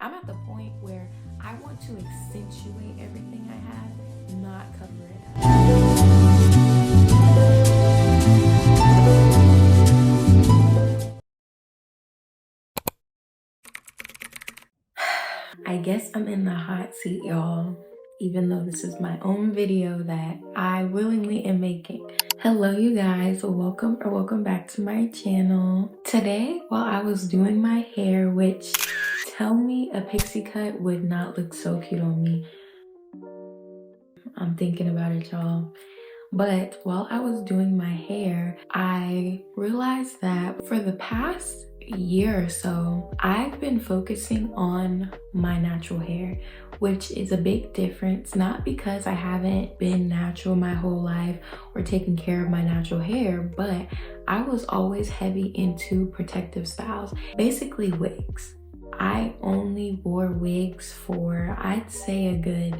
I'm at the point where I want to accentuate everything I have, not cover it up. I guess I'm in the hot seat, y'all, even though this is my own video that I willingly am making. Hello, you guys. Welcome back to my channel. Today, while I was doing my hair, which tell me a pixie cut would not look so cute on me. I'm thinking about it, y'all. But while I was doing my hair, I realized that for the past year or so, I've been focusing on my natural hair, which is a big difference, not because I haven't been natural my whole life or taken care of my natural hair, but I was always heavy into protective styles, basically wigs. I only wore wigs for, I'd say, a good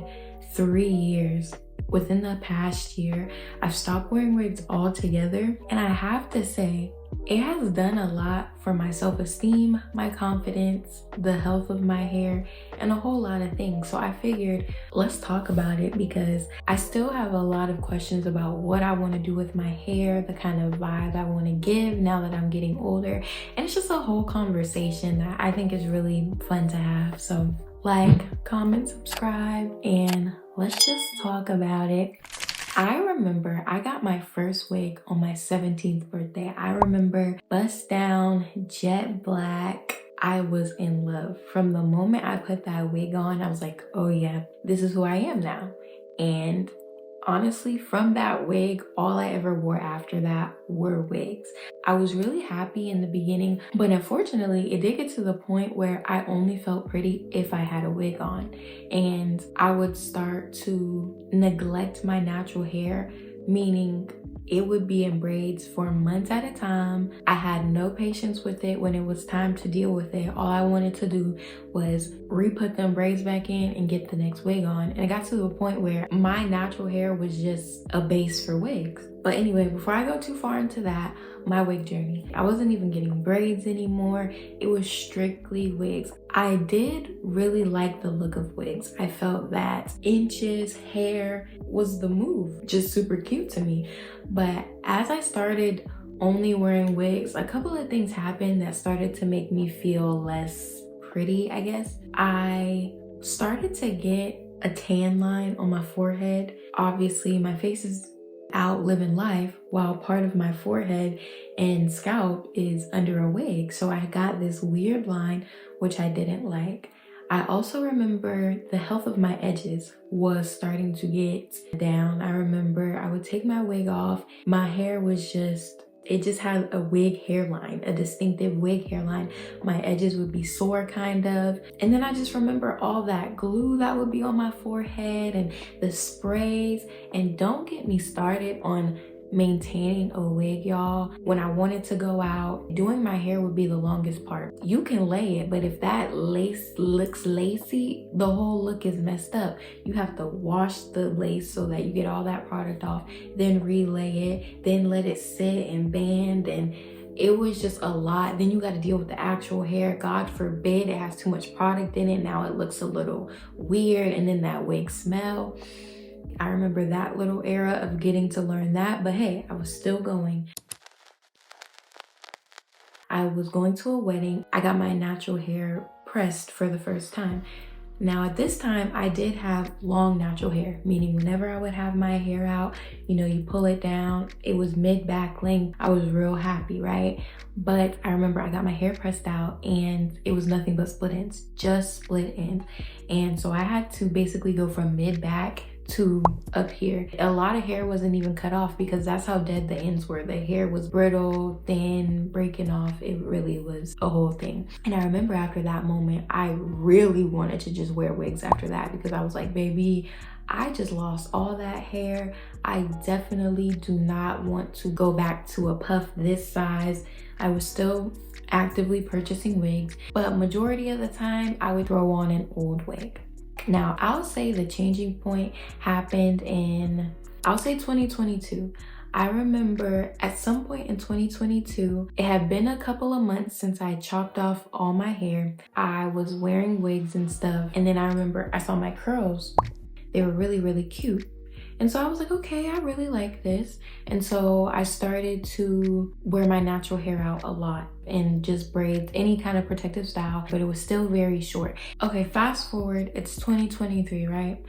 3 years. Within the past year, I've stopped wearing wigs altogether, and I have to say, it has done a lot for my self-esteem, my confidence, the health of my hair, and a whole lot of things. So I figured, let's talk about it, because I still have a lot of questions about what I want to do with my hair, the kind of vibe I want to give now that I'm getting older. And it's just a whole conversation that I think is really fun to have. So like, comment, subscribe, and let's just talk about it. I remember I got my first wig on my 17th birthday. I remember bust down, jet black. I was in love. From the moment I put that wig on, I was like, oh yeah, this is who I am now. And honestly, from that wig, all I ever wore after that were wigs. I was really happy in the beginning, but unfortunately, it did get to the point where I only felt pretty if I had a wig on. And I would start to neglect my natural hair, meaning it would be in braids for months at a time. I had no patience with it when it was time to deal with it. All I wanted to do was re-put them braids back in and get the next wig on. And it got to the point where my natural hair was just a base for wigs. But anyway, before I go too far into that, my wig journey. I wasn't even getting braids anymore. It was strictly wigs. I did really like the look of wigs. I felt that inches, hair was the move. Just super cute to me. But as I started only wearing wigs, a couple of things happened that started to make me feel less pretty, I guess. I started to get a tan line on my forehead. Obviously, my face is out living life while part of my forehead and scalp is under a wig. So I got this weird line, which I didn't like. I also remember the health of my edges was starting to get down. I remember I would take my wig off. My hair was it just had a wig hairline, a distinctive wig hairline. My edges would be sore kind of. And then I just remember all that glue that would be on my forehead and the sprays. And don't get me started on maintaining a wig, y'all. When I wanted to go out, doing my hair would be the longest part. You can lay it, but if that lace looks lacy, the whole look is messed up. You have to wash the lace so that you get all that product off, then relay it, then let it sit and band, and it was just a lot. Then you got to deal with the actual hair. God forbid it has too much product in it. Now it looks a little weird, and then that wig smell. I remember that little era of getting to learn that, but hey, I was still going. I was going to a wedding. I got my natural hair pressed for the first time. Now at this time, I did have long natural hair, meaning whenever I would have my hair out, you pull it down, it was mid-back length. I was real happy, right? But I remember I got my hair pressed out and it was nothing but split ends, just split ends. And so I had to basically go from mid-back to up here. A lot of hair wasn't even cut off because that's how dead the ends were. The hair was brittle, thin, breaking off. It really was a whole thing. And I remember after that moment, I really wanted to just wear wigs after that, because I was like, baby, I just lost all that hair. I definitely do not want to go back to a puff this size. I was still actively purchasing wigs, but majority of the time I would throw on an old wig. Now, I'll say the changing point happened in, I'll say 2022. I remember at some point in 2022, it had been a couple of months since I chopped off all my hair. I was wearing wigs and stuff. And then I remember I saw my curls. They were really, really cute. And so I was like, okay, I really like this. And so I started to wear my natural hair out a lot and just braids, any kind of protective style, but it was still very short. Okay, fast forward, it's 2023, right?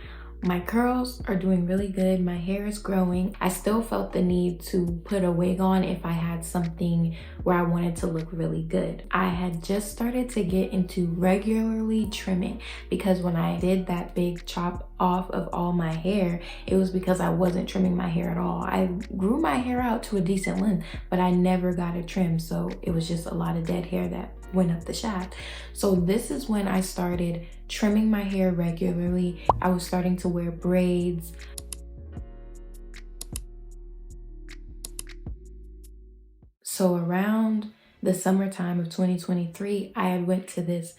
My curls are doing really good. My hair is growing. I still felt the need to put a wig on if I had something where I wanted to look really good. I had just started to get into regularly trimming because when I did that big chop off of all my hair, it was because I wasn't trimming my hair at all. I grew my hair out to a decent length, but I never got it trimmed. So it was just a lot of dead hair that went up the shaft. So this is when I started trimming my hair regularly. I was starting to wear braids. So around the summertime of 2023, I had went to this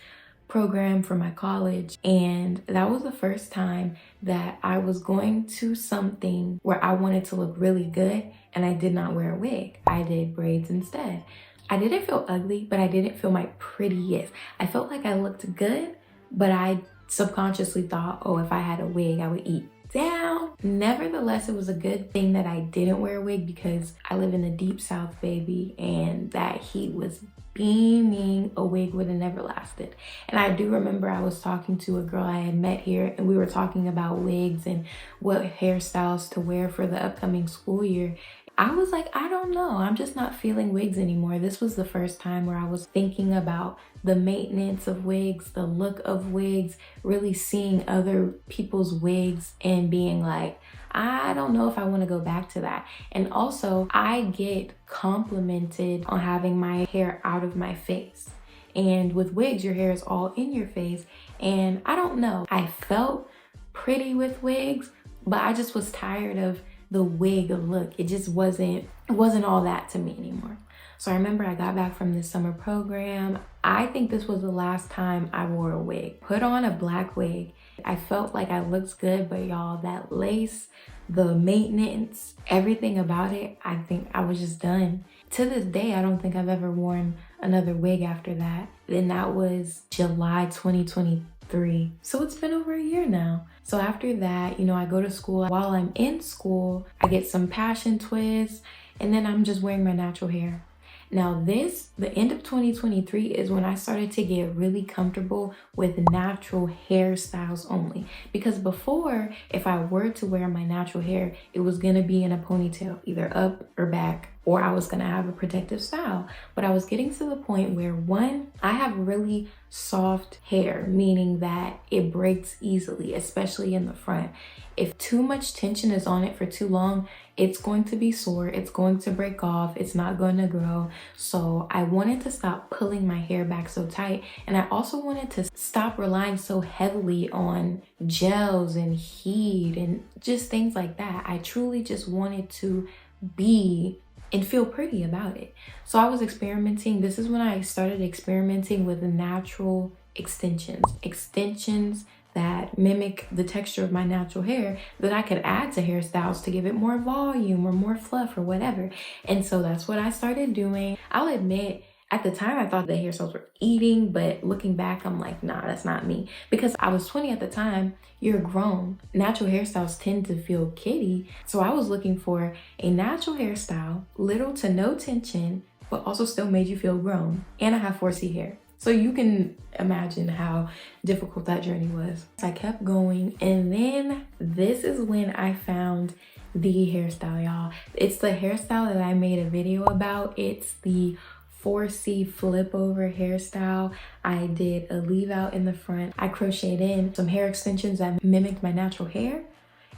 program for my college, and that was the first time that I was going to something where I wanted to look really good and I did not wear a wig. I did braids instead. I didn't feel ugly, but I didn't feel my prettiest. I felt like I looked good, but I subconsciously thought, oh, if I had a wig, I would eat down. Nevertheless, it was a good thing that I didn't wear a wig because I live in the deep South, baby, and that heat was beaming. A wig would have never lasted. And I do remember I was talking to a girl I had met here, and we were talking about wigs and what hairstyles to wear for the upcoming school year. I was like, I don't know. I'm just not feeling wigs anymore. This was the first time where I was thinking about the maintenance of wigs, the look of wigs, really seeing other people's wigs and being like, I don't know if I want to go back to that. And also, I get complimented on having my hair out of my face. And with wigs, your hair is all in your face. And I don't know. I felt pretty with wigs, but I just was tired of the wig look. It just wasn't all that to me anymore. So I remember I got back from this summer program. I think this was the last time I wore a wig. Put on a black wig. I felt like I looked good, but y'all, that lace, the maintenance, everything about it, I think I was just done. To this day, I don't think I've ever worn another wig after that. Then that was July 2023. So it's been over a year now. So after that, I go to school. While I'm in school, I get some passion twists, and then I'm just wearing my natural hair. Now the end of 2023 is when I started to get really comfortable with natural hairstyles only. Because before, if I were to wear my natural hair, it was gonna be in a ponytail, either up or back, or I was gonna have a protective style. But I was getting to the point where, one, I have really soft hair, meaning that it breaks easily, especially in the front. If too much tension is on it for too long, it's going to be sore, it's going to break off, it's not going to grow. So I wanted to stop pulling my hair back so tight, and I also wanted to stop relying so heavily on gels and heat and just things like that. I truly just wanted to be and feel pretty about it. So I was experimenting. This is when I started experimenting with natural extensions that mimic the texture of my natural hair that I could add to hairstyles to give it more volume or more fluff or whatever. And so that's what I started doing. I'll admit, at the time I thought the hairstyles were eating, but looking back, I'm like, nah, that's not me. Because I was 20 at the time, you're grown. Natural hairstyles tend to feel kiddie. So I was looking for a natural hairstyle, little to no tension, but also still made you feel grown. And I have 4C hair. So you can imagine how difficult that journey was. I kept going, and then this is when I found the hairstyle, y'all. It's the hairstyle that I made a video about. It's the 4C flip over hairstyle. I did a leave out in the front. I crocheted in some hair extensions that mimicked my natural hair.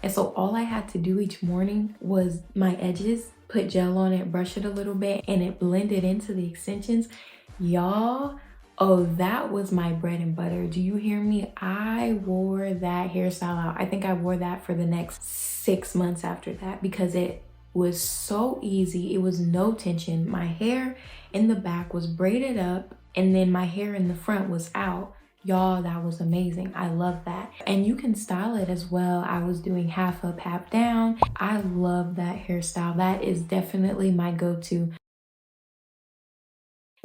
And so all I had to do each morning was my edges, put gel on it, brush it a little bit, and it blended into the extensions. Y'all, oh, that was my bread and butter. Do you hear me? I wore that hairstyle out. I think I wore that for the next 6 months after that because it was so easy. It was no tension. My hair in the back was braided up, and then my hair in the front was out. Y'all, that was amazing. I love that. And you can style it as well. I was doing half up, half down. I love that hairstyle. That is definitely my go-to.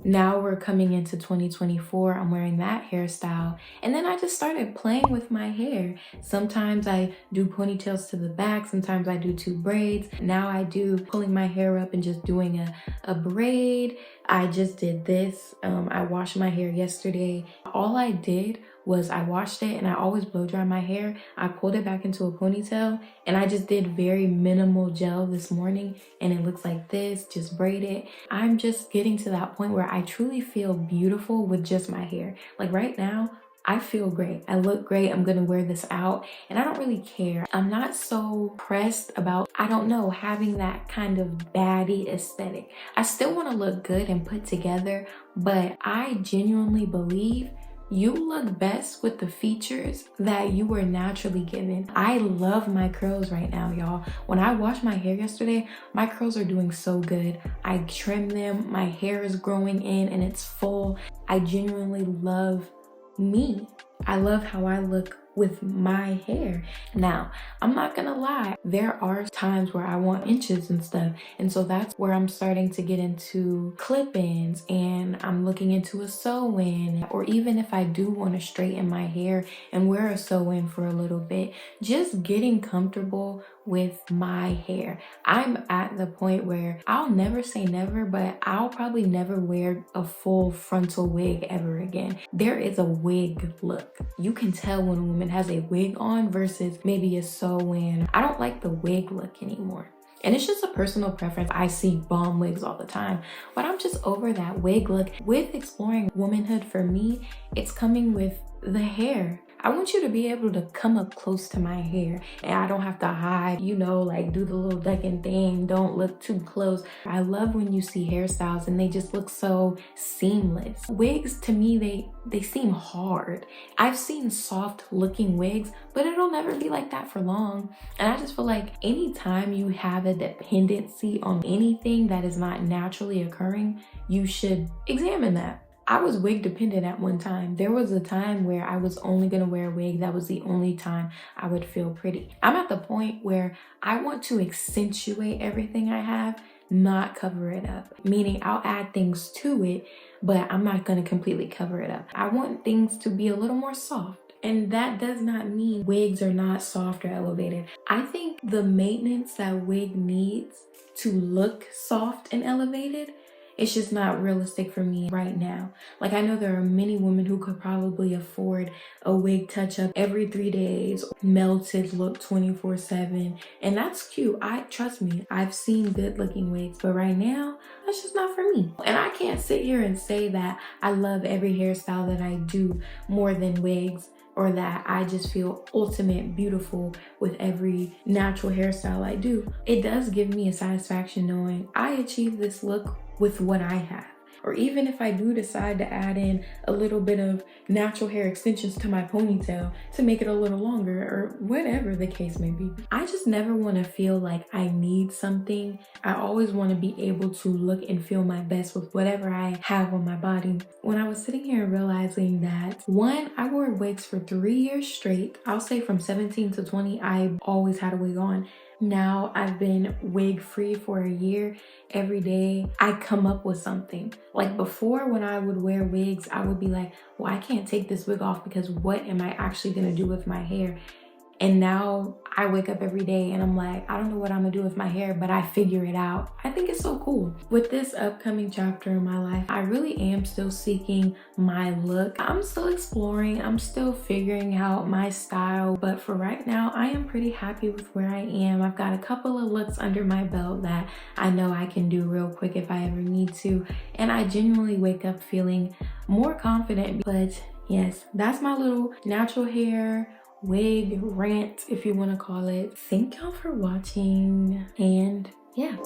Now we're coming into 2024, I'm wearing that hairstyle. And then I just started playing with my hair. Sometimes I do ponytails to the back, sometimes I do 2 braids. Now I do pulling my hair up and just doing a braid. I just did this. I washed my hair yesterday. All I did was I washed it, and I always blow dry my hair. I pulled it back into a ponytail, and I just did very minimal gel this morning, and it looks like this, just braid it. I'm just getting to that point where I truly feel beautiful with just my hair. Like right now, I feel great. I look great. I'm gonna wear this out, and I don't really care. I'm not so pressed about, I don't know, having that kind of baddie aesthetic. I still wanna look good and put together, but I genuinely believe you look best with the features that you were naturally given. I love my curls right now, y'all. When I washed my hair yesterday, my curls are doing so good. I trimmed them, my hair is growing in and it's full. I genuinely love me. I love how I look with my hair. Now, I'm not gonna lie, there are times where I want inches and stuff, and so that's where I'm starting to get into clip-ins, and I'm looking into a sew-in, or even if I do want to straighten my hair and wear a sew-in for a little bit, just getting comfortable with my hair. I'm at the point where I'll never say never, but I'll probably never wear a full frontal wig ever again. There is a wig look. You can tell when a woman has a wig on versus maybe a sew-in. I don't like the wig look anymore. And it's just a personal preference. I see bomb wigs all the time, but I'm just over that wig look. With exploring womanhood, for me, it's coming with the hair. I want you to be able to come up close to my hair, and I don't have to hide, you know, like do the little ducking thing, don't look too close. I love when you see hairstyles and they just look so seamless. Wigs, to me, they seem hard. I've seen soft looking wigs, but it'll never be like that for long. And I just feel like anytime you have a dependency on anything that is not naturally occurring, you should examine that. I was wig dependent at one time. There was a time where I was only gonna wear a wig. That was the only time I would feel pretty. I'm at the point where I want to accentuate everything I have, not cover it up. Meaning I'll add things to it, but I'm not gonna completely cover it up. I want things to be a little more soft. And that does not mean wigs are not soft or elevated. I think the maintenance that wig needs to look soft and elevated, it's just not realistic for me right now. Like, I know there are many women who could probably afford a wig touch-up every 3 days, melted look 24/7, and that's cute. Trust me, I've seen good-looking wigs, but right now, that's just not for me. And I can't sit here and say that I love every hairstyle that I do more than wigs, or that I just feel ultimate beautiful with every natural hairstyle I do. It does give me a satisfaction knowing I achieved this look with what I have. Or even if I do decide to add in a little bit of natural hair extensions to my ponytail to make it a little longer, or whatever the case may be. I just never want to feel like I need something. I always want to be able to look and feel my best with whatever I have on my body. When I was sitting here realizing that, one, I wore wigs for 3 years straight. I'll say from 17 to 20, I always had a wig on. Now I've been wig free for a year. Every day I come up with something. Like before, when I would wear wigs, I would be like, well, I can't take this wig off because what am I actually gonna do with my hair? And now I wake up every day and I'm like, I don't know what I'm gonna do with my hair, but I figure it out. I think it's so cool. With this upcoming chapter in my life, I really am still seeking my look. I'm still exploring, I'm still figuring out my style, but for right now, I am pretty happy with where I am. I've got a couple of looks under my belt that I know I can do real quick if I ever need to. And I genuinely wake up feeling more confident. But yes, that's my little natural hair wig rant, if you want to call it. Thank y'all for watching, and yeah.